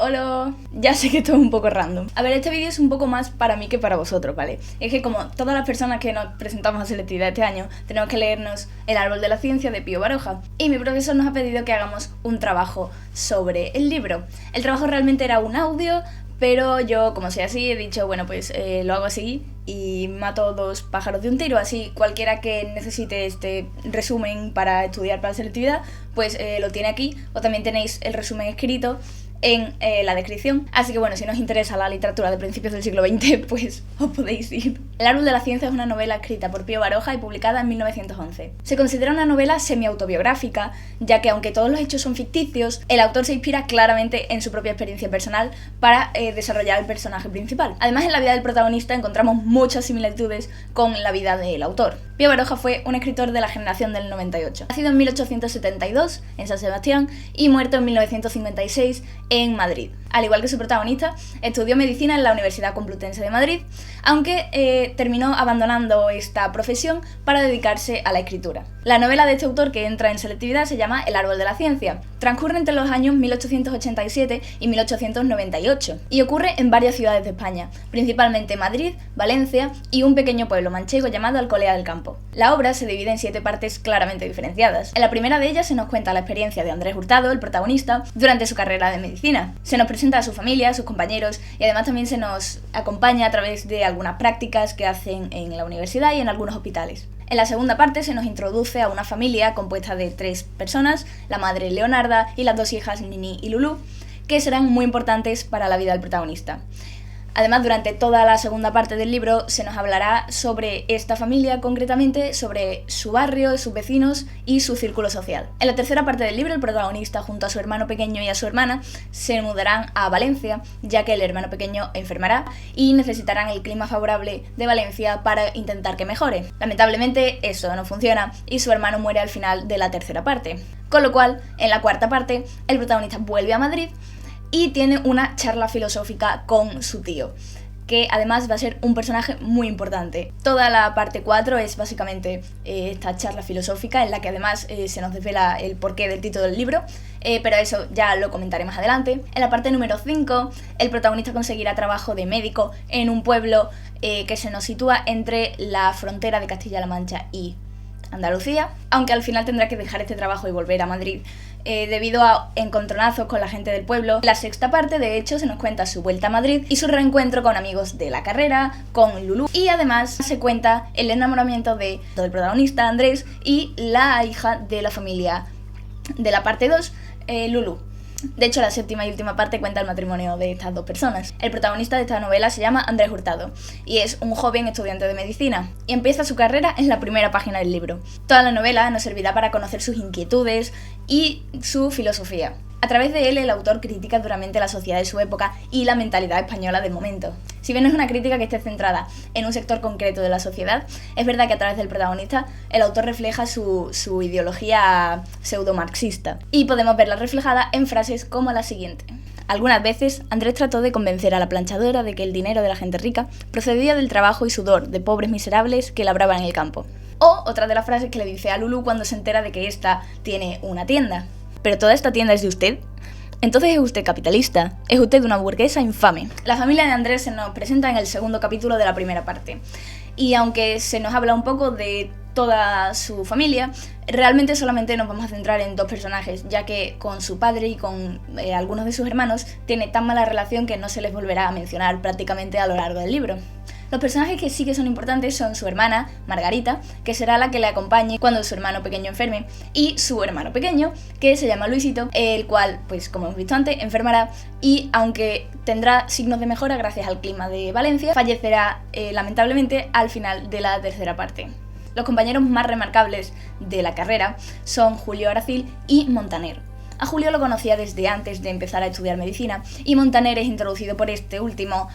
Hola. Ya sé que esto es un poco random. A ver, este vídeo es un poco más para mí que para vosotros, ¿vale? Es que como todas las personas que nos presentamos a selectividad este año, tenemos que leernos El árbol de la ciencia de Pío Baroja. Y mi profesor nos ha pedido que hagamos un trabajo sobre el libro. El trabajo realmente era un audio, pero yo, como soy así, he dicho, bueno, pues lo hago así y mato dos pájaros de un tiro. Así cualquiera que necesite este resumen para estudiar para la selectividad, pues lo tiene aquí, o también tenéis el resumen escrito en la descripción. Así que bueno, si nos interesa la literatura de principios del siglo XX, pues os podéis ir. El árbol de la ciencia es una novela escrita por Pío Baroja y publicada en 1911. Se considera una novela semi-autobiográfica, ya que aunque todos los hechos son ficticios, el autor se inspira claramente en su propia experiencia personal para desarrollar el personaje principal. Además, en la vida del protagonista encontramos muchas similitudes con la vida del autor. Pío Baroja fue un escritor de la generación del 98, nacido en 1872 en San Sebastián y muerto en 1956 en Madrid. Al igual que su protagonista, estudió medicina en la Universidad Complutense de Madrid, aunque terminó abandonando esta profesión para dedicarse a la escritura. La novela de este autor que entra en selectividad se llama El árbol de la ciencia. Transcurre entre los años 1887 y 1898 y ocurre en varias ciudades de España, principalmente Madrid, Valencia y un pequeño pueblo manchego llamado Alcolea del Campo. La obra se divide en 7 partes claramente diferenciadas. En la primera de ellas se nos cuenta la experiencia de Andrés Hurtado, el protagonista, durante su carrera de medicina. Se nos presenta a su familia, a sus compañeros y además también se nos acompaña a través de algunas prácticas que hacen en la universidad y en algunos hospitales. En la segunda parte se nos introduce a una familia compuesta de 3 personas, la madre Leonarda y las 2 hijas Nini y Lulú, que serán muy importantes para la vida del protagonista. Además, durante toda la segunda parte del libro se nos hablará sobre esta familia, concretamente sobre su barrio, sus vecinos y su círculo social. En la tercera parte del libro, el protagonista junto a su hermano pequeño y a su hermana se mudarán a Valencia, ya que el hermano pequeño enfermará y necesitarán el clima favorable de Valencia para intentar que mejore. Lamentablemente eso no funciona y su hermano muere al final de la tercera parte. Con lo cual, en la cuarta parte, el protagonista vuelve a Madrid y tiene una charla filosófica con su tío, que además va a ser un personaje muy importante. Toda la parte 4 es básicamente esta charla filosófica en la que además se nos desvela el porqué del título del libro, pero eso ya lo comentaré más adelante. En la parte número 5, el protagonista conseguirá trabajo de médico en un pueblo que se nos sitúa entre la frontera de Castilla-La Mancha y Andalucía, aunque al final tendrá que dejar este trabajo y volver a Madrid debido a encontronazos con la gente del pueblo. En la sexta parte, de hecho, se nos cuenta su vuelta a Madrid y su reencuentro con amigos de la carrera, con Lulú, y además se cuenta el enamoramiento del protagonista, Andrés, y la hija de la familia de la parte 2, Lulú. De hecho, la séptima y última parte cuenta el matrimonio de estas 2 personas. El protagonista de esta novela se llama Andrés Hurtado y es un joven estudiante de medicina y empieza su carrera en la primera página del libro. Toda la novela nos servirá para conocer sus inquietudes y su filosofía. A través de él, el autor critica duramente la sociedad de su época y la mentalidad española del momento. Si bien no es una crítica que esté centrada en un sector concreto de la sociedad, es verdad que a través del protagonista el autor refleja su ideología pseudo-marxista y podemos verla reflejada en frases como la siguiente. Algunas veces, Andrés trató de convencer a la planchadora de que el dinero de la gente rica procedía del trabajo y sudor de pobres miserables que labraban en el campo. O otra de las frases que le dice a Lulú cuando se entera de que ésta tiene una tienda. ¿Pero toda esta tienda es de usted? Entonces es usted capitalista, es usted una burguesa infame. La familia de Andrés se nos presenta en el segundo capítulo de la primera parte. Y aunque se nos habla un poco de toda su familia, realmente solamente nos vamos a centrar en 2 personajes, ya que con su padre y con algunos de sus hermanos tiene tan mala relación que no se les volverá a mencionar prácticamente a lo largo del libro. Los personajes que sí que son importantes son su hermana, Margarita, que será la que le acompañe cuando su hermano pequeño enferme, y su hermano pequeño, que se llama Luisito, el cual, pues como hemos visto antes, enfermará y, aunque tendrá signos de mejora gracias al clima de Valencia, fallecerá lamentablemente al final de la tercera parte. Los compañeros más remarcables de la carrera son Julio Aracil y Montaner. A Julio lo conocía desde antes de empezar a estudiar medicina y Montaner es introducido por este último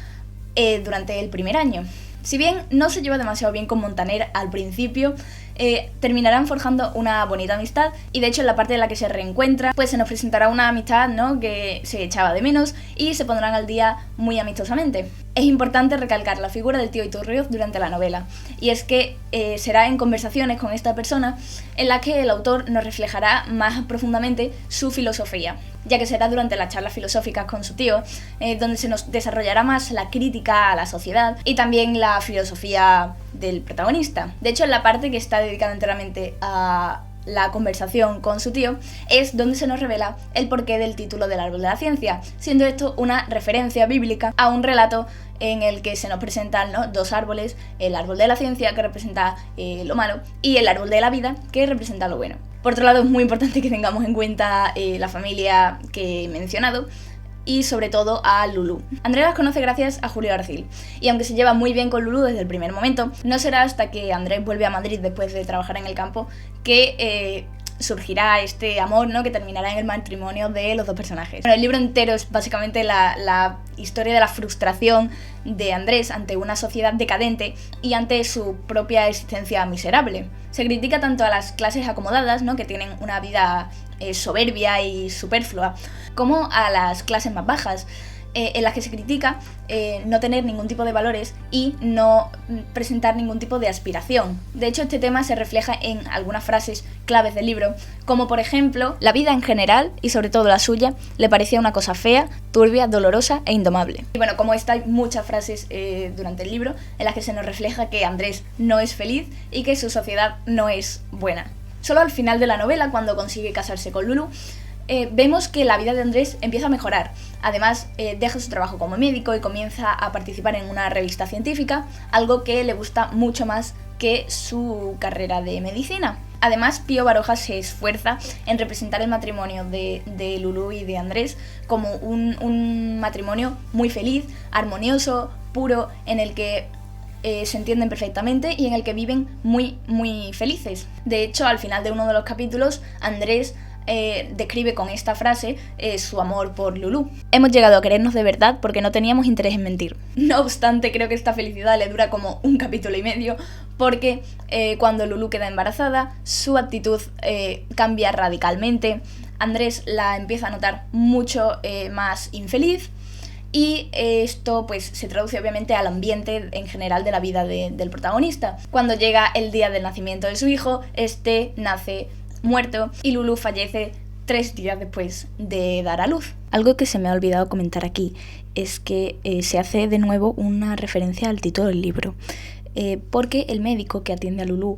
durante el primer año. Si bien no se lleva demasiado bien con Montaner al principio, terminarán forjando una bonita amistad y de hecho en la parte en la que se reencuentra pues se nos presentará una amistad, ¿no?, que se echaba de menos y se pondrán al día muy amistosamente. Es importante recalcar la figura del tío Iturrioz durante la novela y es que será en conversaciones con esta persona en la que el autor nos reflejará más profundamente su filosofía. ya que será durante las charlas filosóficas con su tío, donde se nos desarrollará más la crítica a la sociedad y también la filosofía del protagonista. De hecho, en la parte que está dedicada enteramente a la conversación con su tío es donde se nos revela el porqué del título del árbol de la ciencia, siendo esto una referencia bíblica a un relato en el que se nos presentan, ¿no?, dos árboles, el árbol de la ciencia, que representa lo malo, y el árbol de la vida, que representa lo bueno. Por otro lado, es muy importante que tengamos en cuenta la familia que he mencionado, y sobre todo a Lulú. Andrés las conoce gracias a Julio Arcil, y aunque se lleva muy bien con Lulú desde el primer momento, no será hasta que Andrés vuelve a Madrid después de trabajar en el campo que surgirá este amor, ¿no?, que terminará en el matrimonio de los dos personajes. Bueno, el libro entero es básicamente la historia de la frustración de Andrés ante una sociedad decadente y ante su propia existencia miserable. Se critica tanto a las clases acomodadas, ¿no?, que tienen una vida soberbia y superflua, como a las clases más bajas, en las que se critica no tener ningún tipo de valores y no presentar ningún tipo de aspiración. De hecho, este tema se refleja en algunas frases claves del libro, como por ejemplo: la vida en general, y sobre todo la suya, le parecía una cosa fea, turbia, dolorosa e indomable. Y bueno, como esta, hay muchas frases durante el libro en las que se nos refleja que Andrés no es feliz y que su sociedad no es buena. Solo al final de la novela, cuando consigue casarse con Lulú, vemos que la vida de Andrés empieza a mejorar. Además, deja su trabajo como médico y comienza a participar en una revista científica, algo que le gusta mucho más que su carrera de medicina. Además, Pío Baroja se esfuerza en representar el matrimonio de Lulú y de Andrés como un matrimonio muy feliz, armonioso, puro, en el que se entienden perfectamente y en el que viven muy, muy felices. De hecho, al final de uno de los capítulos, Andrés describe con esta frase su amor por Lulú. Hemos llegado a querernos de verdad porque no teníamos interés en mentir. No obstante, creo que esta felicidad le dura como un capítulo y medio, porque cuando Lulú queda embarazada, su actitud cambia radicalmente. Andrés la empieza a notar mucho más infeliz, y esto pues se traduce obviamente al ambiente en general de la vida del protagonista. Cuando llega el día del nacimiento de su hijo, este nace muerto y Lulú fallece 3 días después de dar a luz. Algo que se me ha olvidado comentar aquí es que se hace de nuevo una referencia al título del libro, porque el médico que atiende a Lulú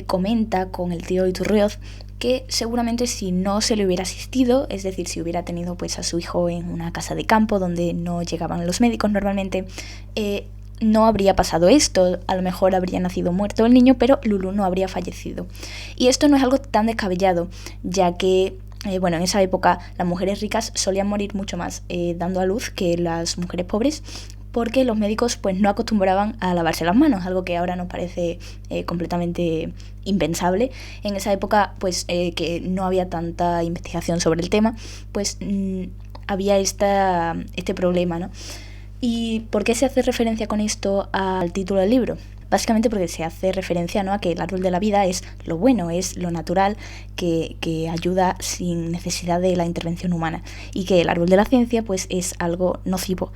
comenta con el tío Iturrioz que seguramente si no se le hubiera asistido, es decir, si hubiera tenido pues a su hijo en una casa de campo donde no llegaban los médicos normalmente, no habría pasado esto. A lo mejor habría nacido muerto el niño, pero Lulú no habría fallecido. Y esto no es algo tan descabellado, ya que en esa época las mujeres ricas solían morir mucho más dando a luz que las mujeres pobres, porque los médicos pues no acostumbraban a lavarse las manos, algo que ahora nos parece completamente impensable. En esa época pues que no había tanta investigación sobre el tema, pues había este problema, ¿no? ¿Y por qué se hace referencia con esto al título del libro? Básicamente porque se hace referencia, ¿no?, a que el árbol de la vida es lo bueno, es lo natural, que ayuda sin necesidad de la intervención humana, y que el árbol de la ciencia pues es algo nocivo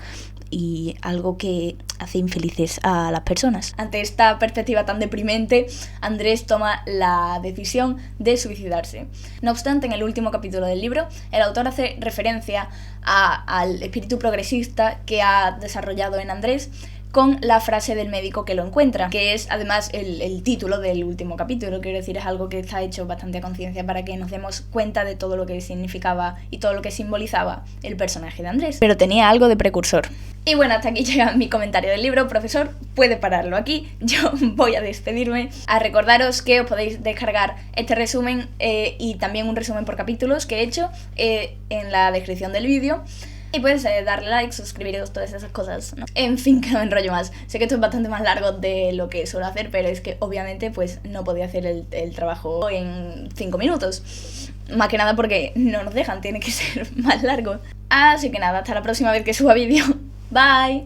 y algo que hace infelices a las personas. Ante esta perspectiva tan deprimente, Andrés toma la decisión de suicidarse. No obstante, en el último capítulo del libro, el autor hace referencia al espíritu progresista que ha desarrollado en Andrés, con la frase del médico que lo encuentra, que es además el título del último capítulo. Quiero decir, es algo que está hecho bastante a conciencia para que nos demos cuenta de todo lo que significaba y todo lo que simbolizaba el personaje de Andrés. Pero tenía algo de precursor. Y bueno, hasta aquí llega mi comentario del libro. Profesor, puede pararlo aquí. Yo voy a despedirme. A recordaros que os podéis descargar este resumen y también un resumen por capítulos que he hecho en la descripción del vídeo. Y puedes darle like, suscribiros, todas esas cosas, ¿no? En fin, que no me enrollo más. Sé que esto es bastante más largo de lo que suelo hacer, pero es que obviamente pues no podía hacer el trabajo en 5 minutos. Más que nada porque no nos dejan, tiene que ser más largo. Así que nada, hasta la próxima vez que suba vídeo. Bye.